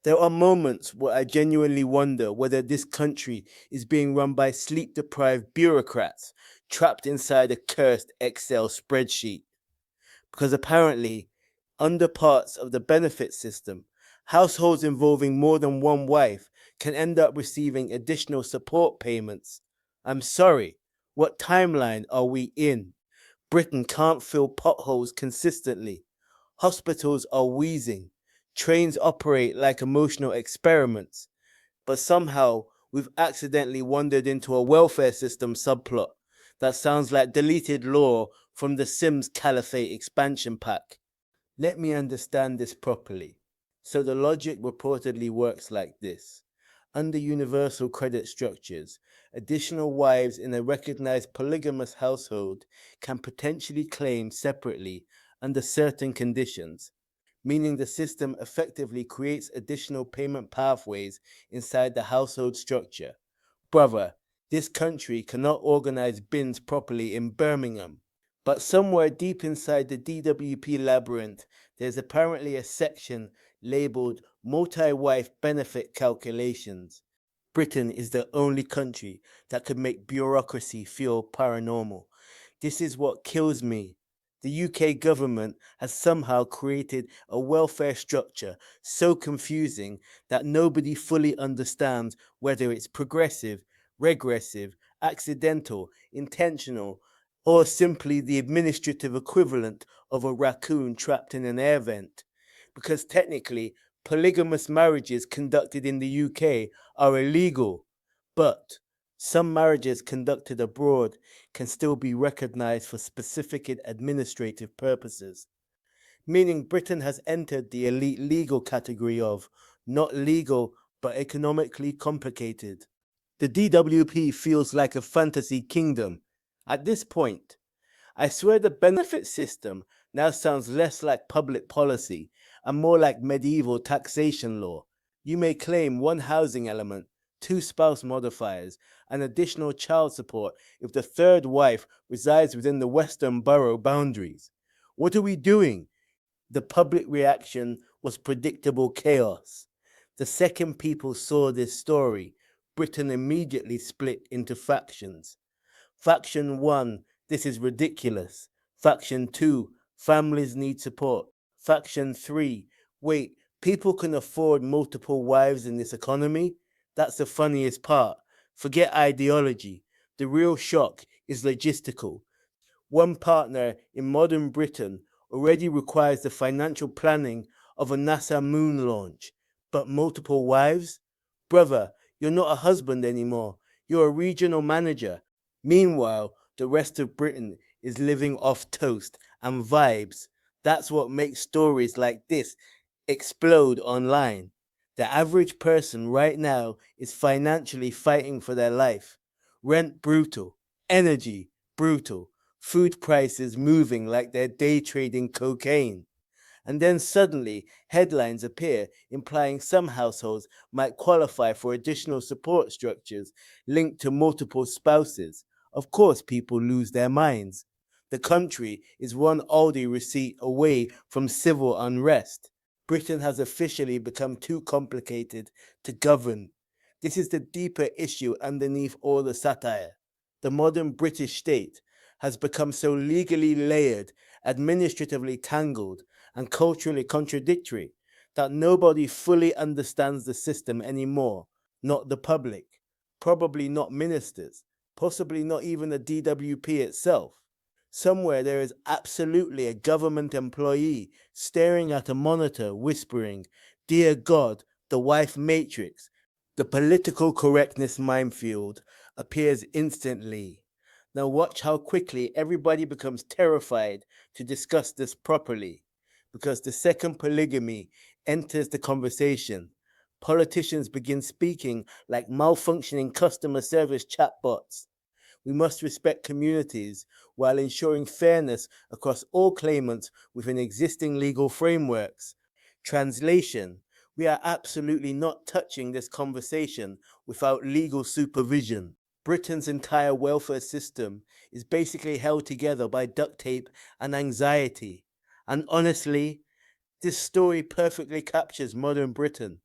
There are moments where I genuinely wonder whether this country is being run by sleep deprived bureaucrats trapped inside a cursed Excel spreadsheet. Because apparently, under parts of the benefit system, households involving more than one wife can end up receiving additional support payments. I'm sorry, what timeline are we in? Britain can't fill potholes consistently. Hospitals are wheezing. Trains operate like emotional experiments. But somehow we've accidentally wandered into a welfare system subplot that sounds like deleted lore from the Sims Caliphate expansion pack. Let me understand this properly. So the logic reportedly works like this. Under universal credit structures, additional wives in a recognized polygamous household can potentially claim separately under certain conditions, meaning the system effectively creates additional payment pathways inside the household structure. Brother, this country cannot organize bins properly in Birmingham. But somewhere deep inside the DWP labyrinth, there's apparently a section labeled Multi Wife Benefit Calculations. Britain is the only country that could make bureaucracy feel paranormal. This is what kills me. The UK government has somehow created a welfare structure so confusing that nobody fully understands whether it's progressive, regressive, accidental, intentional, or simply the administrative equivalent of a raccoon trapped in an air vent. Because technically, polygamous marriages conducted in the UK are illegal, but some marriages conducted abroad can still be recognized for specific administrative purposes, meaning Britain has entered the elite legal category of not legal but economically complicated. The DWP feels like a fantasy kingdom. At this point, I swear the benefit system now sounds less like public policy and more like medieval taxation law. You may claim one housing element, two spouse modifiers, and additional child support if the third wife resides within the Western borough boundaries. What are we doing? The public reaction was predictable chaos. The second people saw this story, Britain immediately split into factions. Faction 1, this is ridiculous. Faction 2, families need support. Faction 3, wait, people can afford multiple wives in this economy? That's the funniest part. Forget ideology. The real shock is logistical. One partner in modern Britain already requires the financial planning of a NASA moon launch, but multiple wives? Brother, you're not a husband anymore. You're a regional manager. Meanwhile, the rest of Britain is living off toast and vibes. That's what makes stories like this explode online. The average person right now is financially fighting for their life. Rent brutal, energy brutal, food prices moving like they're day trading cocaine. And then suddenly, headlines appear implying some households might qualify for additional support structures linked to multiple spouses. Of course, people lose their minds. The country is one Aldi receipt away from civil unrest. Britain has officially become too complicated to govern. This is the deeper issue underneath all the satire. The modern British state has become so legally layered, administratively tangled, and culturally contradictory that nobody fully understands the system anymore. Not the public, probably not ministers, possibly not even the DWP itself. Somewhere there is absolutely a government employee staring at a monitor whispering, "Dear God, the wife matrix." The political correctness minefield appears instantly. Now watch how quickly everybody becomes terrified to discuss this properly. Because the second polygamy enters the conversation, politicians begin speaking like malfunctioning customer service chatbots. We must respect communities while ensuring fairness across all claimants within existing legal frameworks. Translation: we are absolutely not touching this conversation without legal supervision. Britain's entire welfare system is basically held together by duct tape and anxiety. And honestly, this story perfectly captures modern Britain.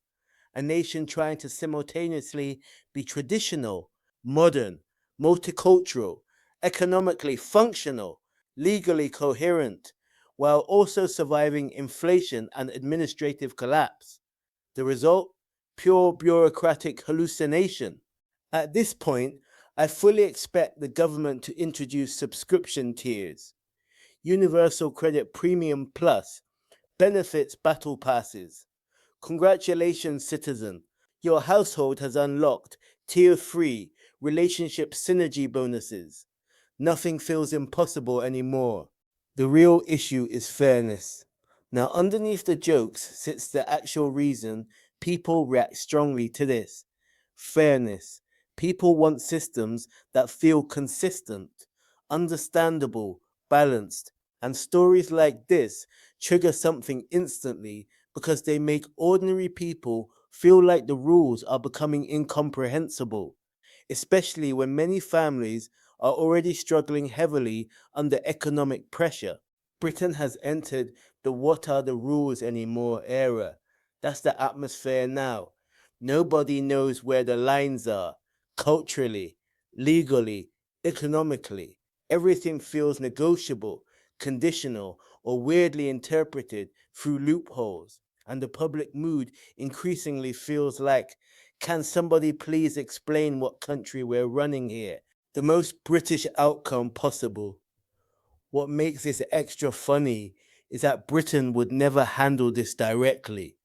a nation trying to simultaneously be traditional, modern, multicultural, economically functional, legally coherent, while also surviving inflation and administrative collapse. The result? Pure bureaucratic hallucination. At this point, I fully expect the government to introduce subscription tiers, Universal Credit Premium Plus, benefits battle passes. Congratulations, citizen. Your household has unlocked Tier 3 relationship synergy bonuses. Nothing feels impossible anymore. The real issue is fairness. Now, underneath the jokes sits the actual reason people react strongly to this fairness. People want systems that feel consistent, understandable, balanced, and stories like this trigger something instantly because they make ordinary people feel like the rules are becoming incomprehensible, especially when many families are already struggling heavily under economic pressure. Britain has entered the what are the rules anymore era. That's the atmosphere now. Nobody knows where the lines are. Culturally, legally, economically, everything feels negotiable, conditional, or weirdly interpreted through loopholes. And the public mood increasingly feels like, can somebody please explain what country we're running here? The most British outcome possible. What makes this extra funny is that Britain would never handle this directly.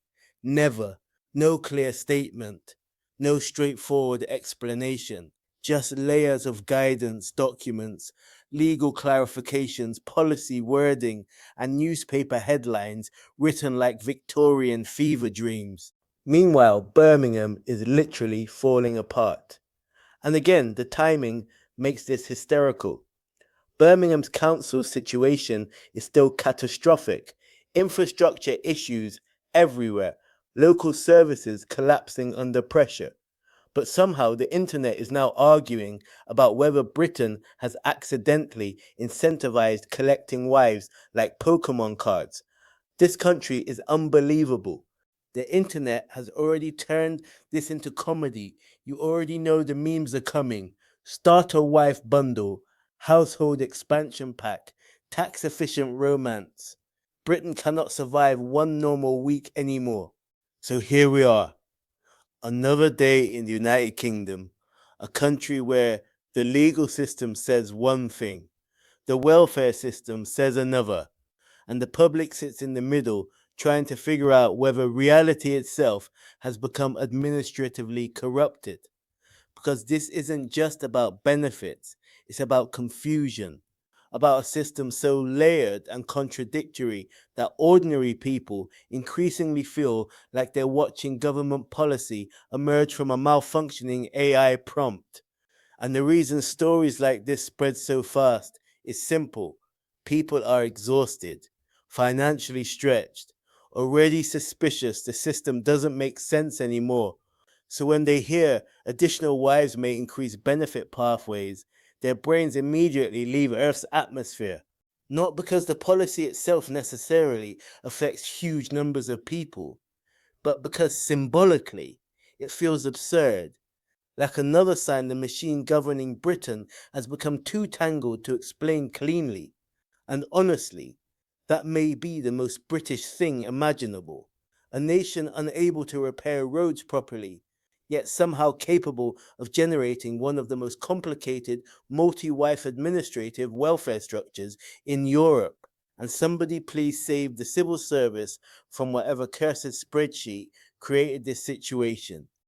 Never. No clear statement. No straightforward explanation. Just layers of guidance, documents, legal clarifications, policy wording, and newspaper headlines written like Victorian fever dreams. Meanwhile, Birmingham is literally falling apart. And again, the timing makes this hysterical. Birmingham's council situation is still catastrophic. Infrastructure issues everywhere, local services collapsing under pressure. But somehow the internet is now arguing about whether Britain has accidentally incentivized collecting wives like Pokemon cards. This country is unbelievable. The internet has already turned this into comedy. You already know the memes are coming. Starter wife bundle, household expansion pack, tax efficient romance. Britain cannot survive one normal week anymore. So here we are, another day in the United Kingdom, a country where the legal system says one thing, the welfare system says another, and the public sits in the middle trying to figure out whether reality itself has become administratively corrupted. Because this isn't just about benefits, it's about confusion, about a system so layered and contradictory that ordinary people increasingly feel like they're watching government policy emerge from a malfunctioning AI prompt. And the reason stories like this spread so fast is simple. People are exhausted, financially stretched, already suspicious the system doesn't make sense anymore. So when they hear additional wives may increase benefit pathways, their brains immediately leave Earth's atmosphere. Not because the policy itself necessarily affects huge numbers of people, but because symbolically it feels absurd, like another sign the machine governing Britain has become too tangled to explain cleanly. And honestly, that may be the most British thing imaginable. A nation unable to repair roads properly, yet somehow capable of generating one of the most complicated multi-wife administrative welfare structures in Europe. And somebody please save the civil service from whatever cursed spreadsheet created this situation.